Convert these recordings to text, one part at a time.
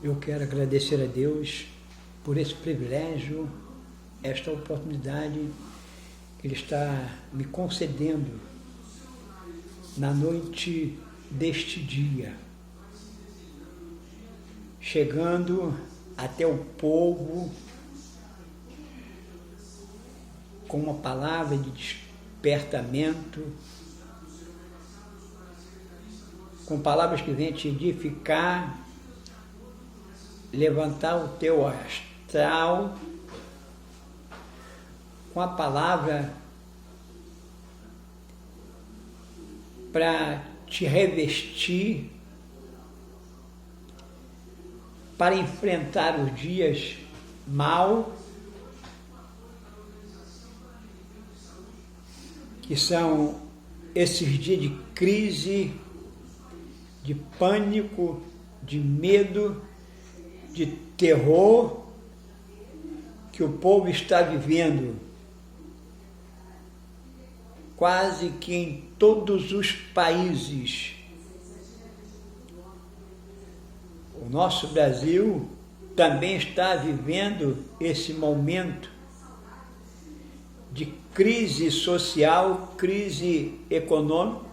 Eu quero agradecer a Deus por esse privilégio, esta oportunidade que Ele está me concedendo na noite deste dia, chegando até o povo com uma palavra de despertamento, com palavras que vêm te edificar, levantar o teu astral, com a palavra para te revestir, para enfrentar os dias mal, que são esses dias de crise, de pânico, de medo, de terror que o povo está vivendo quase que em todos os países. O nosso Brasil também está vivendo esse momento de crise social, crise econômica,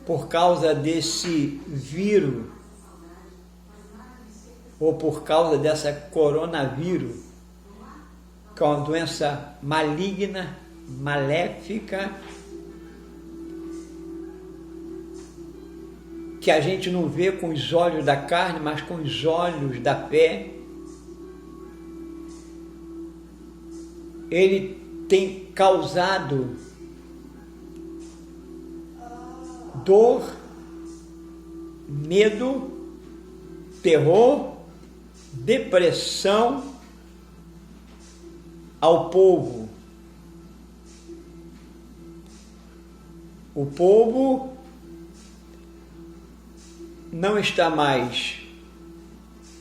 por causa desse vírus, ou por causa dessa coronavírus, que é uma doença maligna, maléfica, que a gente não vê com os olhos da carne, mas com os olhos da fé. Ele tem causado dor, medo, terror, depressão ao povo. O povo não está mais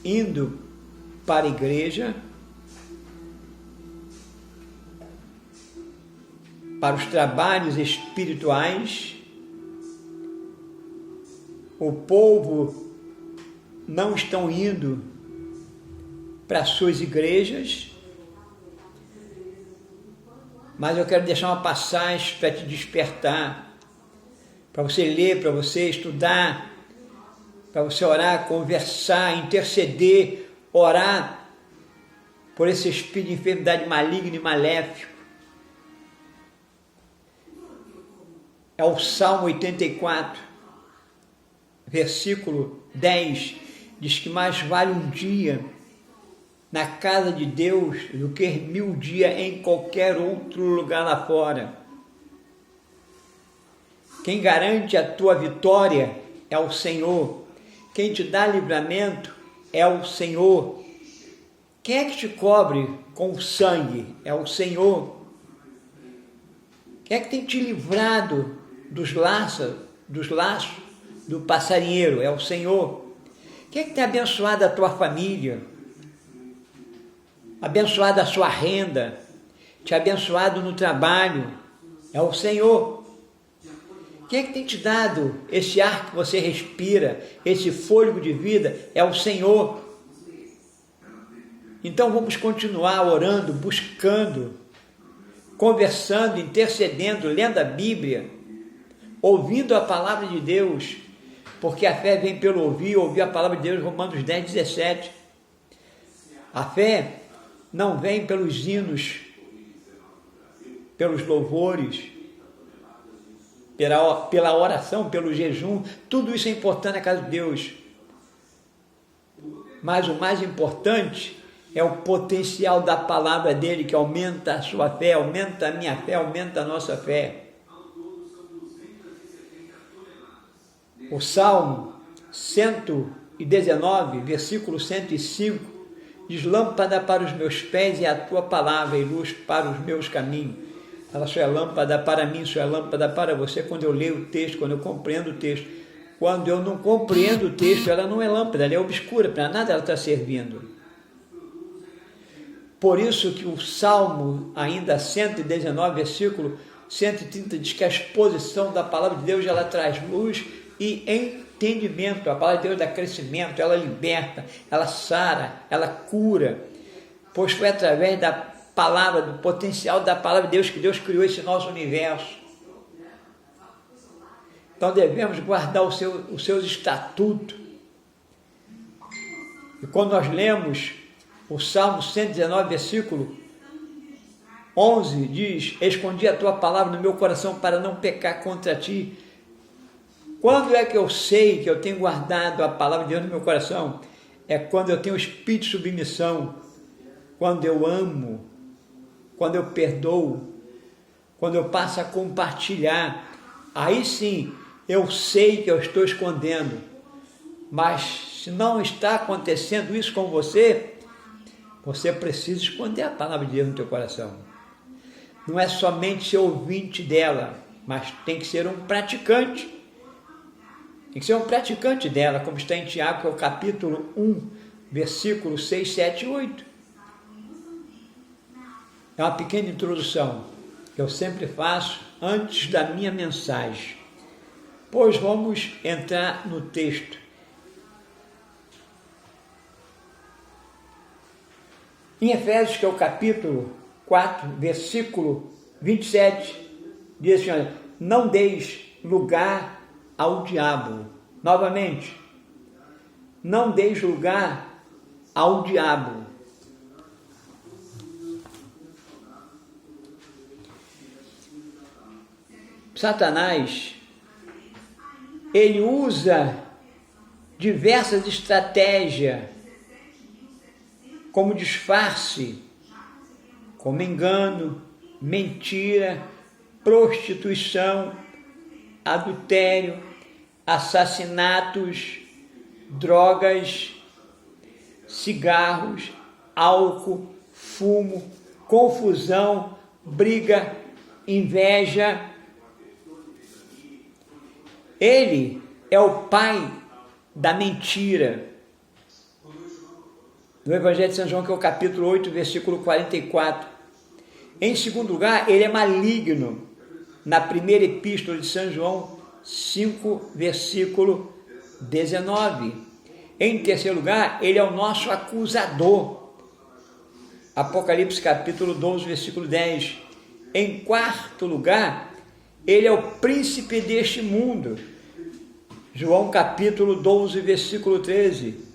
indo para a igreja, para os trabalhos espirituais. O povo não estão indo para as suas igrejas, mas eu quero deixar uma passagem para te despertar, para você ler, para você estudar, para você orar, conversar, interceder, orar por esse espírito de enfermidade maligna e maléfico. É o Salmo 84, versículo 10, diz que mais vale um dia na casa de Deus do que 1000 dias em qualquer outro lugar lá fora. Quem garante a tua vitória é o Senhor. Quem te dá livramento é o Senhor. Quem é que te cobre com o sangue? É o Senhor. Quem é que tem te livrado dos laços do passarinheiro? É o Senhor. Quem é que tem abençoado a tua família? Abençoado a sua renda? Te abençoado no trabalho? É o Senhor. Quem é que tem te dado esse ar que você respira, esse fôlego de vida? É o Senhor. Então vamos continuar orando, buscando, conversando, intercedendo, lendo a Bíblia, ouvindo a palavra de Deus, porque a fé vem pelo ouvir a palavra de Deus, Romanos 10, 17. A fé não vem pelos hinos, pelos louvores, pela oração, pelo jejum. Tudo isso é importante na casa de Deus. Mas o mais importante é o potencial da palavra dele, que aumenta a sua fé, aumenta a minha fé, aumenta a nossa fé. O Salmo 119, versículo 105, diz: lâmpada para os meus pés é a tua palavra e luz para os meus caminhos. Ela só é lâmpada para mim, só é lâmpada para você quando eu leio o texto, quando eu compreendo o texto. Quando eu não compreendo o texto, ela não é lâmpada, ela é obscura, para nada ela está servindo. Por isso que o Salmo, ainda 119, versículo 130, diz que a exposição da palavra de Deus, ela traz luz e entendimento. A palavra de Deus dá crescimento, ela liberta, ela sara, ela cura, pois foi através da palavra, do potencial da palavra de Deus que Deus criou esse nosso universo. Então devemos guardar os seus estatutos. E quando nós lemos o Salmo 119, versículo 11, diz: escondi a tua palavra no meu coração para não pecar contra ti. Quando é que eu sei que eu tenho guardado a palavra de Deus no meu coração? É quando eu tenho o espírito de submissão, quando eu amo, quando eu perdoo, quando eu passo a compartilhar. Aí sim, eu sei que eu estou escondendo. Mas se não está acontecendo isso com você, você precisa esconder a palavra de Deus no teu coração. Não é somente ser ouvinte dela, mas tem que ser um praticante. Tem que ser um praticante dela, como está em Tiago, que é o capítulo 1, versículos 6, 7 e 8. É uma pequena introdução que eu sempre faço antes da minha mensagem. Pois vamos entrar no texto. Em Efésios, que é o capítulo 4, versículo 27, diz assim: olha, não deis lugar ao diabo. Novamente, não deis lugar ao diabo. Satanás, ele usa diversas estratégias como disfarce, como engano, mentira, prostituição, adultério, assassinatos, drogas, cigarros, álcool, fumo, confusão, briga, inveja. Ele é o pai da mentira. No Evangelho de São João, que é o capítulo 8, versículo 44. Em segundo lugar, ele é maligno. Na primeira epístola de São João 5, versículo 19. Em terceiro lugar, ele é o nosso acusador. Apocalipse capítulo 12, versículo 10. Em quarto lugar, ele é o príncipe deste mundo. João capítulo 12, versículo 13.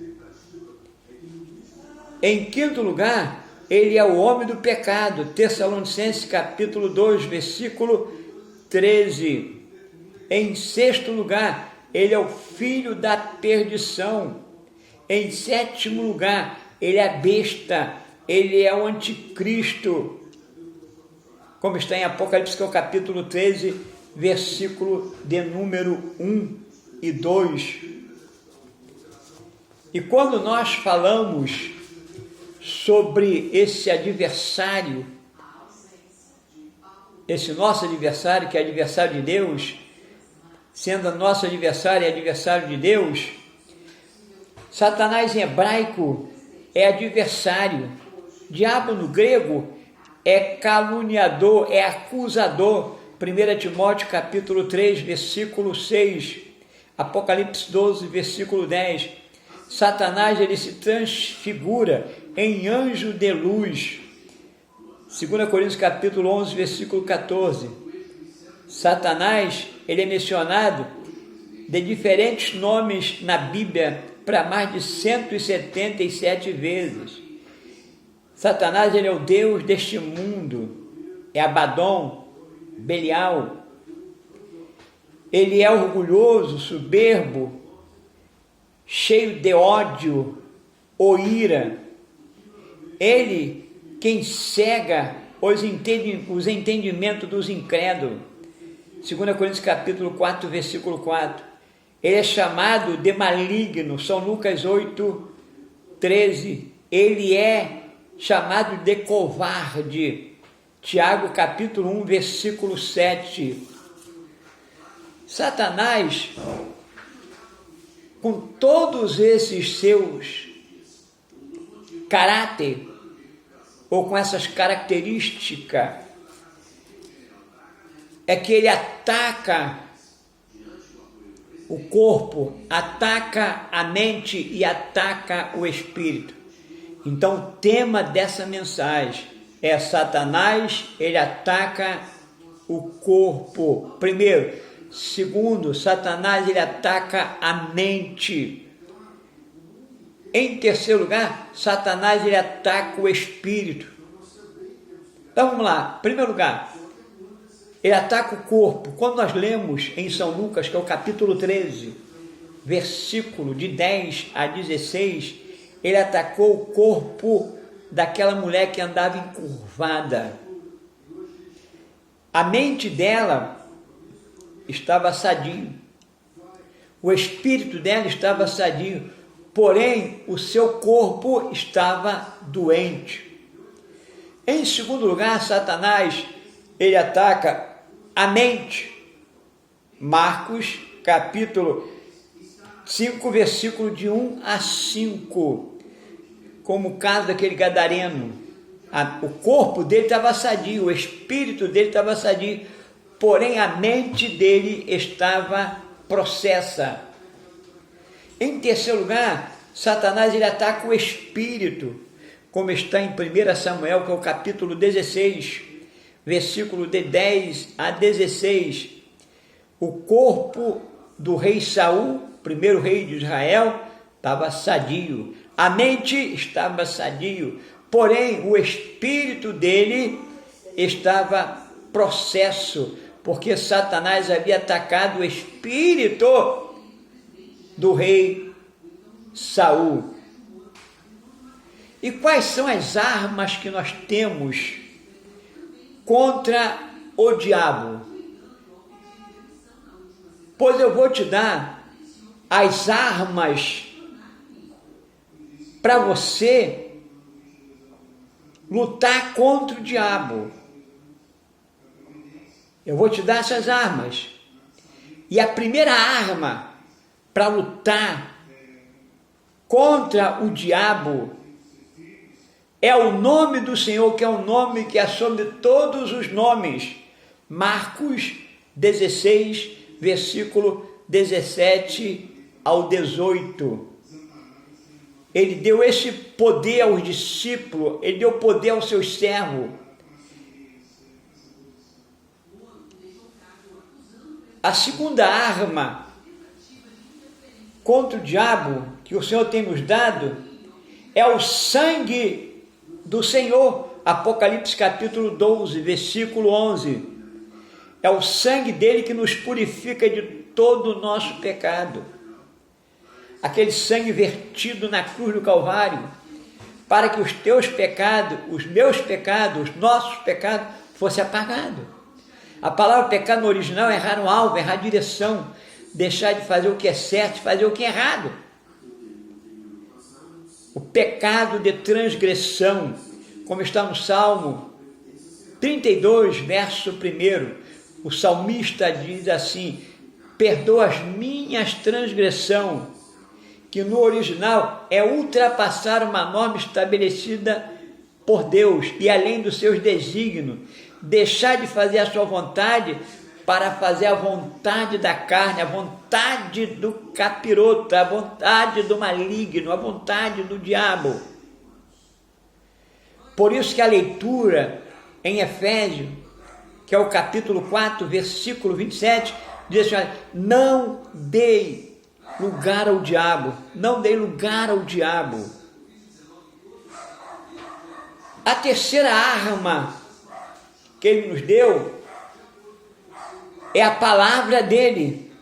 Em quinto lugar, ele é o homem do pecado. Tessalonicenses capítulo 2, versículo 13. Em sexto lugar, ele é o filho da perdição. Em sétimo lugar, ele é a besta. Ele é o anticristo. Como está em Apocalipse, que é o capítulo 13, versículo de número 1 e 2. E quando nós falamos sobre esse adversário, esse nosso adversário, que é adversário de Deus, sendo nosso adversário e adversário de Deus, Satanás em hebraico é adversário, diabo no grego é caluniador, é acusador. 1 Timóteo capítulo 3, versículo 6, Apocalipse 12, versículo 10. Satanás, ele se transfigura em anjo de luz. 2 Coríntios capítulo 11, versículo 14. Satanás, ele é mencionado de diferentes nomes na Bíblia para mais de 177 vezes. Satanás, ele é o Deus deste mundo, é Abaddon, Belial. Ele é orgulhoso, soberbo, cheio de ódio ou ira. Ele quem cega os entendimentos dos incrédulos. 2 Coríntios capítulo 4, versículo 4. Ele é chamado de maligno. São Lucas 8, 13. Ele é chamado de covarde. Tiago capítulo 1, versículo 7. Satanás, com todos esses seus caráter, ou com essas características, é que ele ataca o corpo, ataca a mente e ataca o espírito. Então, o tema dessa mensagem é Satanás, ele ataca o corpo, primeiro. Segundo, Satanás, ele ataca a mente. Em terceiro lugar, Satanás, ele ataca o espírito. Então, vamos lá. Em primeiro lugar, ele ataca o corpo. Quando nós lemos em São Lucas, que é o capítulo 13, versículo de 10 a 16, ele atacou o corpo daquela mulher que andava encurvada. A mente dela estava sadio, o espírito dela estava sadio, porém o seu corpo estava doente. Em segundo lugar, Satanás, ele ataca a mente. Marcos, capítulo 5, versículo de 1 a 5, como o caso daquele gadareno. O corpo dele estava sadio, o espírito dele estava sadio, porém a mente dele estava possessa. Em terceiro lugar, Satanás, ele ataca o espírito, como está em 1 Samuel, que é o capítulo 16, versículo de 10 a 16. O corpo do rei Saul, primeiro rei de Israel, estava sadio, a mente estava sadio, porém o espírito dele estava possesso, porque Satanás havia atacado o espírito do rei Saul. E quais são as armas que nós temos contra o diabo? Pois eu vou te dar as armas para você lutar contra o diabo. Eu vou te dar essas armas. E a primeira arma para lutar contra o diabo é o nome do Senhor, que é um nome que é sobre todos os nomes. Marcos 16, versículo 17 ao 18. Ele deu esse poder aos discípulos, ele deu poder aos seus servos. A segunda arma contra o diabo que o Senhor tem nos dado é o sangue do Senhor. Apocalipse capítulo 12, versículo 11. É o sangue dele que nos purifica de todo o nosso pecado. Aquele sangue vertido na cruz do Calvário, para que os teus pecados, os meus pecados, os nossos pecados, fossem apagados. A palavra pecado no original é errar no alvo, errar a direção, deixar de fazer o que é certo, fazer o que é errado. O pecado de transgressão, como está no Salmo 32, verso 1, o salmista diz assim: perdoa as minhas transgressões, que no original é ultrapassar uma norma estabelecida por Deus e além dos seus desígnios, deixar de fazer a sua vontade para fazer a vontade da carne, a vontade do capiroto, a vontade do maligno, a vontade do diabo. Por isso que a leitura em Efésios, que é o capítulo 4, versículo 27, diz assim: não dei lugar ao diabo, não dei lugar ao diabo. A terceira arma que ele nos deu é a palavra dele,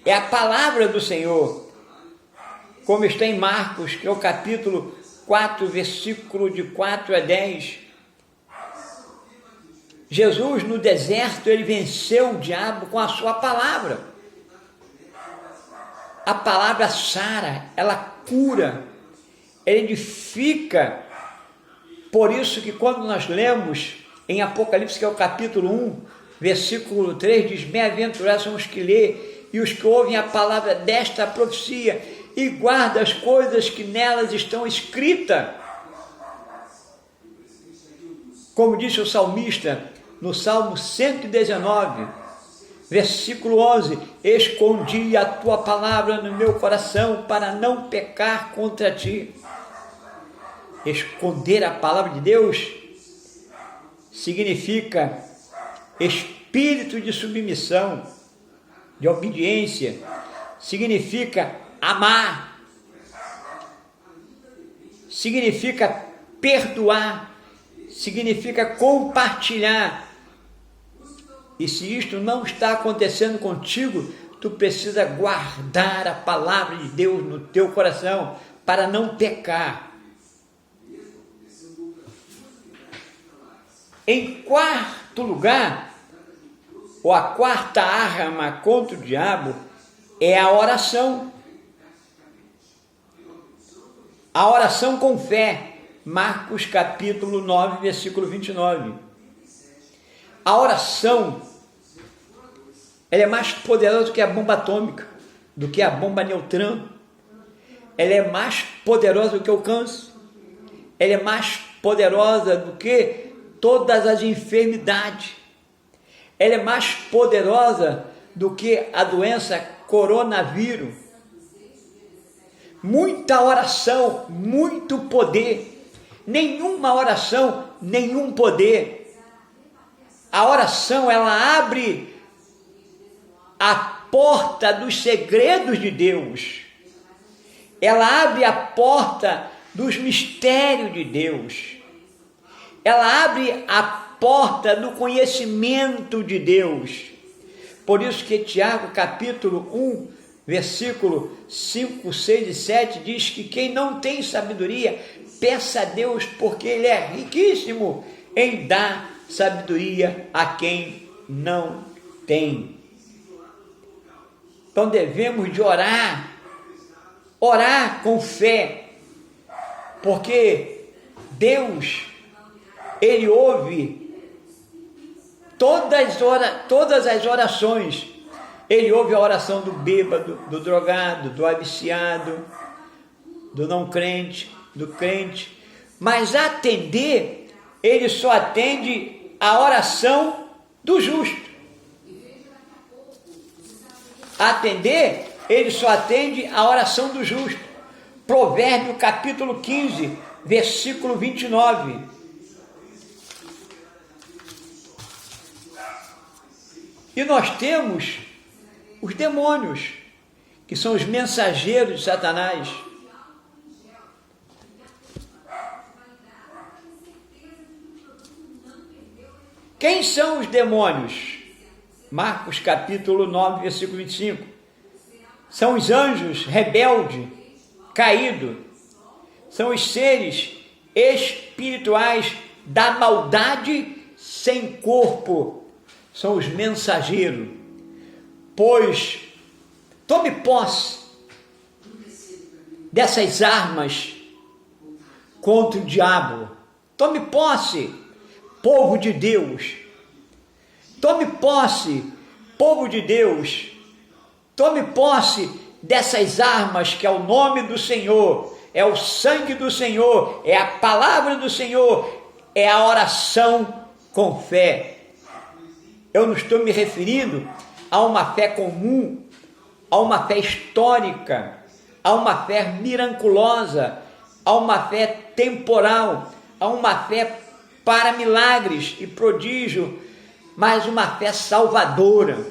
é a palavra do Senhor, como está em Marcos, que é o capítulo 4, versículo de 4 a 10. Jesus no deserto, ele venceu o diabo com a sua palavra. A palavra sara, ela cura, ela edifica. Por isso que quando nós lemos em Apocalipse, que é o capítulo 1, versículo 3, diz: bem-aventurados são os que lêem e os que ouvem a palavra desta profecia e guardam as coisas que nelas estão escritas. Como disse o salmista no Salmo 119, Versículo 11: escondi a tua palavra no meu coração para não pecar contra ti. Esconder a palavra de Deus significa espírito de submissão, de obediência, significa amar, significa perdoar, significa compartilhar. E se isto não está acontecendo contigo, tu precisa guardar a palavra de Deus no teu coração para não pecar. Em quarto lugar, ou a quarta arma contra o diabo, é a oração. A oração com fé. Marcos capítulo 9, versículo 29. A oração, ela é mais poderosa do que a bomba atômica, do que a bomba neutrão. Ela é mais poderosa do que o câncer. Ela é mais poderosa do que todas as enfermidades. Ela é mais poderosa do que a doença coronavírus. Muita oração, muito poder. Nenhuma oração, nenhum poder. A oração, ela abre a porta dos segredos de Deus. Ela abre a porta dos mistérios de Deus. Ela abre a porta do conhecimento de Deus. Por isso que Tiago capítulo 1, versículo 5, 6 e 7 diz que quem não tem sabedoria, peça a Deus, porque Ele é riquíssimo em dar sabedoria a quem não tem. Então devemos de orar com fé, porque Deus, Ele ouve todas as orações. Ele ouve a oração do bêbado, do drogado, do viciado, do não crente, do crente. Mas atender, Ele só atende a oração do justo. Atender, Ele só atende a oração do justo. Provérbio capítulo 15, versículo 29. E nós temos os demônios, que são os mensageiros de Satanás. Quem são os demônios? Marcos capítulo 9, versículo 25. São os anjos rebeldes, caídos. São os seres espirituais da maldade sem corpo. São os mensageiros. Pois tome posse dessas armas contra o diabo. Tome posse, povo de Deus. Tome posse, povo de Deus. Tome posse dessas armas que é o nome do Senhor, é o sangue do Senhor, é a palavra do Senhor, é a oração com fé. Eu não estou me referindo a uma fé comum, a uma fé histórica, a uma fé miraculosa, a uma fé temporal, a uma fé para milagres e prodígio, mas uma fé salvadora.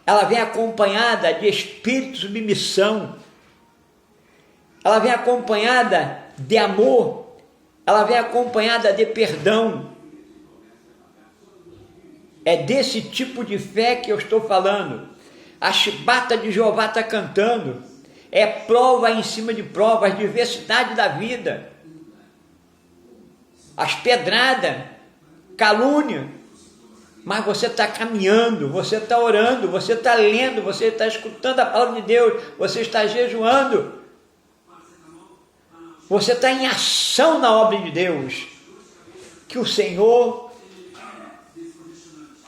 Ela vem acompanhada de espírito de submissão, ela vem acompanhada de amor, ela vem acompanhada de perdão. É desse tipo de fé que eu estou falando. A chibata de Jeová está cantando. É prova em cima de prova, a diversidade da vida. As pedradas, calúnia. Mas você está caminhando, você está orando, você está lendo, você está escutando a palavra de Deus, você está jejuando. Você está em ação na obra de Deus. Que o Senhor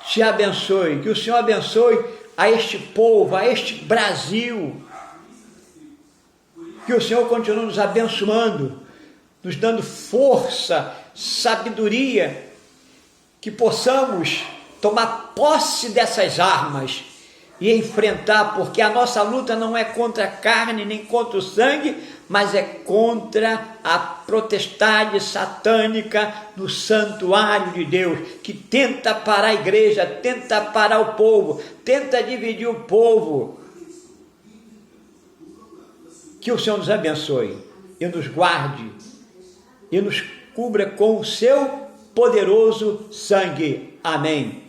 te abençoe, que o Senhor abençoe a este povo, a este Brasil. Que o Senhor continue nos abençoando, nos dando força, sabedoria, que possamos tomar posse dessas armas e enfrentar, porque a nossa luta não é contra a carne nem contra o sangue, mas é contra a potestade satânica no santuário de Deus, que tenta parar a igreja, tenta parar o povo, tenta dividir o povo. Que o Senhor nos abençoe e nos guarde e nos cubra com o seu poderoso sangue. Amém.